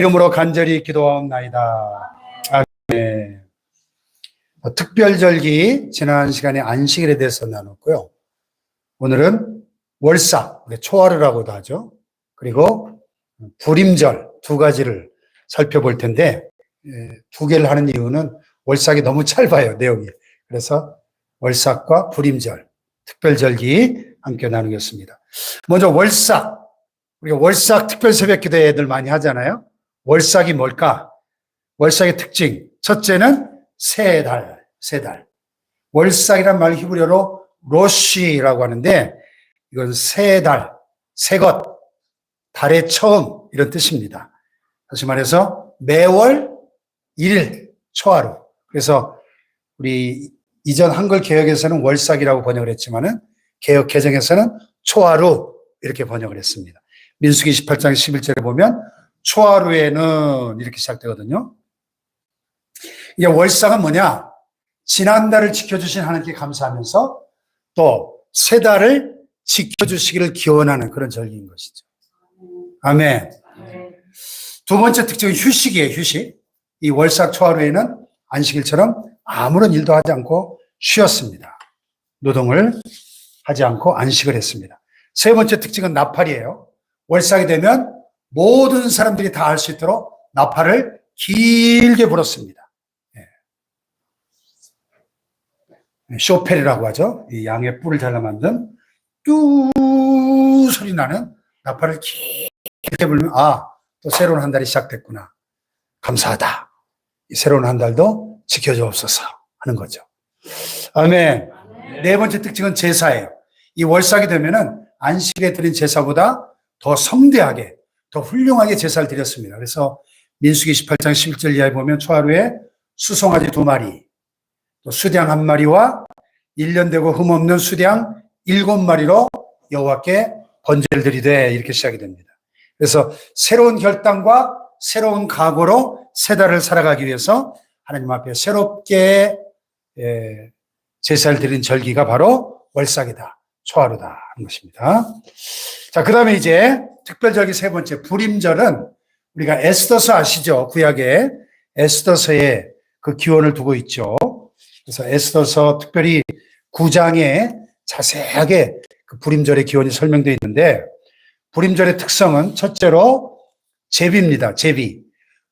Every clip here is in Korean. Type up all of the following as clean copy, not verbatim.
이름으로 간절히 기도하옵나이다. 아멘. 특별절기 지난 시간에 안식일에 대해서 나눴고요. 오늘은 월삭, 초하루라고도 하죠. 그리고 불임절 두 가지를 살펴볼 텐데 두 개를 하는 이유는 월삭이 너무 짧아요, 내용이. 그래서 월삭과 불임절, 특별절기 함께 나누겠습니다. 먼저 월삭. 우리가 월삭 특별 새벽기도 애들 많이 하잖아요. 월삭이 뭘까? 월삭의 특징. 첫째는 세 달. 월삭이란 말 히브리어로 로시라고 하는데 이건 세 달, 새 것, 달의 처음 이런 뜻입니다. 다시 말해서 매월 1일 초하루. 그래서 우리 이전 한글 개역에서는 월삭이라고 번역을 했지만은 개역 개정에서는 초하루 이렇게 번역을 했습니다. 민수기 28장 11절에 보면 초하루에는 이렇게 시작되거든요. 이게 월삭은 뭐냐? 지난달을 지켜주신 하나님께 감사하면서 또 새 달을 지켜주시기를 기원하는 그런 절기인 것이죠. 아멘. 두 번째 특징은 휴식이에요, 휴식. 이 월삭 초하루에는 안식일처럼 아무런 일도 하지 않고 쉬었습니다. 노동을 하지 않고 안식을 했습니다. 세 번째 특징은 나팔이에요. 월삭이 되면 모든 사람들이 다 알 수 있도록 나팔을 길게 불었습니다. 쇼펠이라고 하죠. 이 양의 뿔을 잘라 만든 뚜 소리 나는 나팔을 길게 불면 또 새로운 한 달이 시작됐구나. 감사하다. 이 새로운 한 달도 지켜주옵소서 하는 거죠. 아멘. 네 번째 특징은 제사예요. 이 월삭이 되면은 안식일에 드린 제사보다 더 성대하게, 더 훌륭하게 제사를 드렸습니다. 그래서 민수기 28장 11절 이하에 보면 초하루에 수송아지 2마리, 또 수량 1마리와 1년 되고 흠없는 수량 7마리로 여호와께 번제를 드리되 이렇게 시작이 됩니다. 그래서 새로운 결단과 새로운 각오로 새 달을 살아가기 위해서 하나님 앞에 새롭게 제사를 드린 절기가 바로 월삭이다, 초하루다 하는 것입니다. 자, 그 다음에 이제 특별절기 세 번째 불임절은 우리가 에스더서 아시죠? 구약에 에스더서에 그 기원을 두고 있죠. 그래서 에스더서 특별히 9장에 자세하게 그 불임절의 기원이 설명되어 있는데 불임절의 특성은 첫째로 제비입니다. 제비.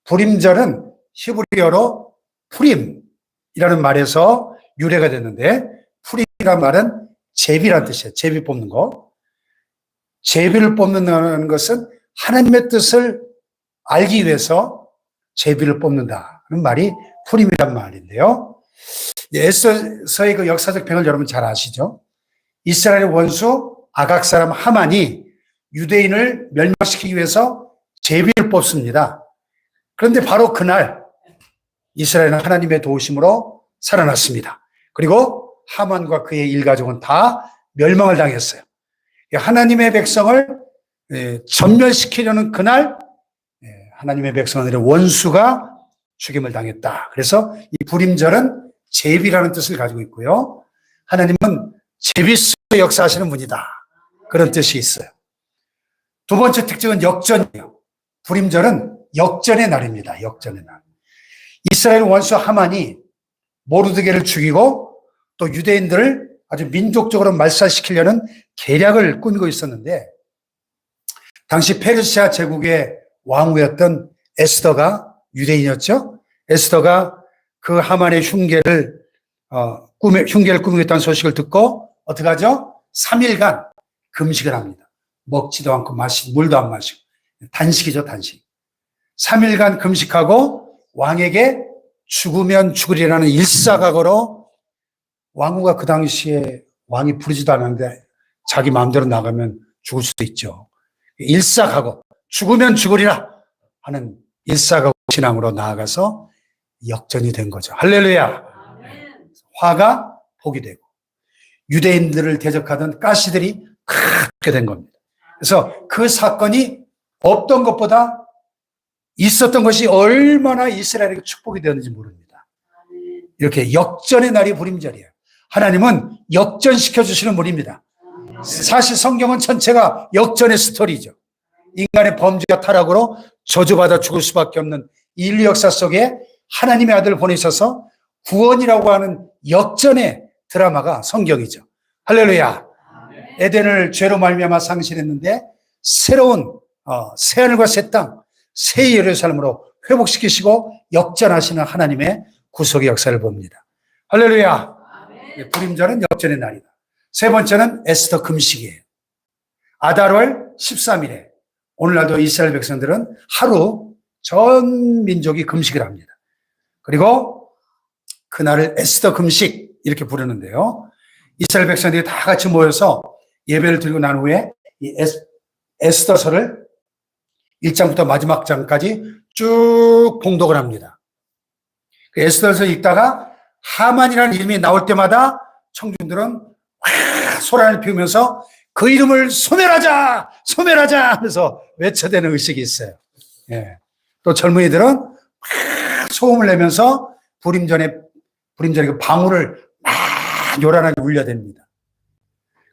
불임절은 히브리어로 푸림이라는 말에서 유래가 됐는데 푸림이라는 말은 제비란 뜻이에요. 제비 뽑는 거. 제비를 뽑는다는 것은 하나님의 뜻을 알기 위해서 제비를 뽑는다는 말이 푸림이란 말인데요. 에스더서의 그 역사적 배경을 여러분 잘 아시죠? 이스라엘의 원수 아각 사람 하만이 유대인을 멸망시키기 위해서 제비를 뽑습니다. 그런데 바로 그날 이스라엘은 하나님의 도우심으로 살아났습니다. 그리고 하만과 그의 일가족은 다 멸망을 당했어요. 하나님의 백성을 전멸시키려는 그날 하나님의 백성들의 원수가 죽임을 당했다. 그래서 이 불임절은 제비라는 뜻을 가지고 있고요. 하나님은 제비 속에 역사하시는 분이다. 그런 뜻이 있어요. 두 번째 특징은 역전이에요. 불임절은 역전의 날입니다. 역전의 날. 이스라엘 원수 하만이 모르드게를 죽이고 또 유대인들을 아주 민족적으로 말살시키려는 계략을 꾸미고 있었는데 당시 페르시아 제국의 왕후였던 에스더가 유대인이었죠. 에스더가 그 하만의 흉계를 꾸미고 있다는 소식을 듣고 어떻게 하죠? 3일간 금식을 합니다. 먹지도 않고 물도 안 마시고 단식이죠, 단식. 3일간 금식하고 왕에게 죽으면 죽으리라는 일사각오로 왕후가 그 당시에 왕이 부르지도 않았는데 자기 마음대로 나가면 죽을 수도 있죠. 일사각오, 죽으면 죽으리라 하는 일사각오 신앙으로 나아가서 역전이 된 거죠. 할렐루야. 화가 복이 되고 유대인들을 대적하던 가시들이 크게 된 겁니다. 그래서 그 사건이 없던 것보다 있었던 것이 얼마나 이스라엘에게 축복이 되었는지 모릅니다. 이렇게 역전의 날이 불임절이에요. 하나님은 역전시켜 주시는 분입니다. 사실 성경은 전체가 역전의 스토리죠. 인간의 범죄와 타락으로 저주받아 죽을 수밖에 없는 인류 역사 속에 하나님의 아들을 보내셔서 구원이라고 하는 역전의 드라마가 성경이죠. 할렐루야. 에덴을 죄로 말미암아 상실했는데 새로운 새하늘과 새 땅, 새 예루살렘으로 회복시키시고 역전하시는 하나님의 구속의 역사를 봅니다. 할렐루야. 불임절은 역전의 날이다. 세 번째는 에스더 금식이에요. 아달월 13일에 오늘날도 이스라엘 백성들은 하루 전 민족이 금식을 합니다. 그리고 그날을 에스더 금식 이렇게 부르는데요. 이스라엘 백성들이 다 같이 모여서 예배를 드리고 난 후에 이 에스더서를 1장부터 마지막 장까지 쭉 봉독을 합니다. 그 에스더서 읽다가 하만이라는 이름이 나올 때마다 청중들은 소란을 피우면서 그 이름을 소멸하자! 소멸하자! 하면서 외쳐대는 의식이 있어요. 예. 또 젊은이들은 소음을 내면서 불임전에 그 방울을 막 요란하게 울려댑니다.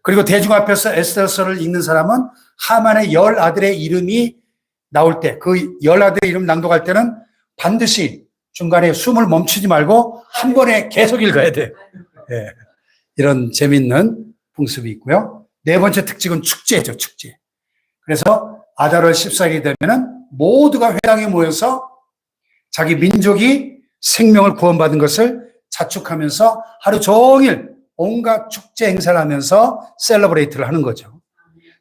그리고 대중 앞에서 에스더서를 읽는 사람은 하만의 10아들의 이름이 나올 때, 그 10아들의 이름 낭독할 때는 반드시 중간에 숨을 멈추지 말고 한 번에 계속 읽어야 돼요. 예. 이런 재밌는 풍습이 있고요. 네 번째 특징은 축제죠, 축제. 그래서 아달월 14일이 되면은 모두가 회당에 모여서 자기 민족이 생명을 구원받은 것을 자축하면서 하루 종일 온갖 축제 행사를 하면서 셀러브레이트를 하는 거죠.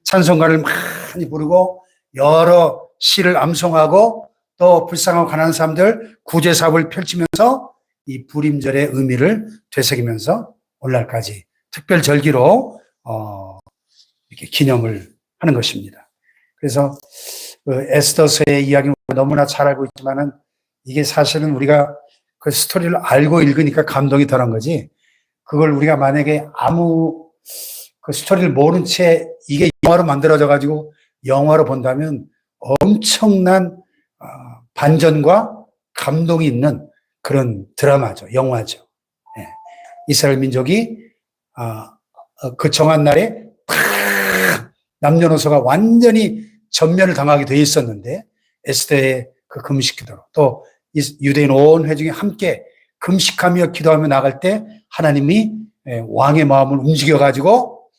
찬송가를 많이 부르고 여러 시를 암송하고 또 불쌍하고 가난한 사람들 구제 사업을 펼치면서 이 불임절의 의미를 되새기면서 오늘날까지 특별 절기로 이렇게 기념을 하는 것입니다. 그래서 에스더서의 이야기는 너무나 잘 알고 있지만은 이게 사실은 우리가 그 스토리를 알고 읽으니까 감동이 덜한 거지. 그걸 우리가 만약에 아무 그 스토리를 모른 채 이게 영화로 만들어져 가지고 영화로 본다면 엄청난 반전과 감동이 있는 그런 드라마죠. 영화죠. 예. 이스라엘 민족이 그 정한 날에 남녀노소가 완전히 전면을 당하게 돼 있었는데 에스더의 그 금식 기도로 또 유대인 온 회중이 함께 금식하며 기도하며 나갈 때 하나님이 왕의 마음을 움직여 가지고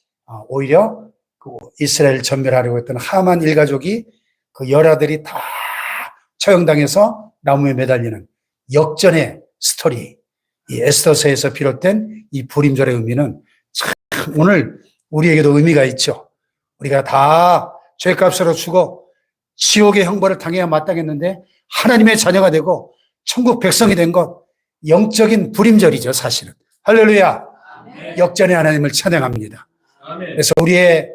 오히려 그 이스라엘 전멸하려고 했던 하만 일가족이 그 열아들이 다 처형당해서 나무에 매달리는 역전의 스토리, 이 에스더서에서 비롯된 이 불임절의 의미는 참 오늘 우리에게도 의미가 있죠. 우리가 다 죄값으로 죽어 지옥의 형벌을 당해야 마땅했는데 하나님의 자녀가 되고 천국 백성이 된 것, 영적인 불임절이죠, 사실은. 할렐루야. 아멘. 역전의 하나님을 찬양합니다. 아멘. 그래서 우리의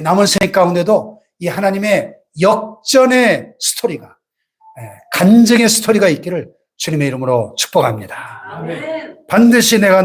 남은 생애 가운데도 이 하나님의 역전의 스토리가, 간증의 스토리가 있기를 주님의 이름으로 축복합니다. 아멘. 반드시 내가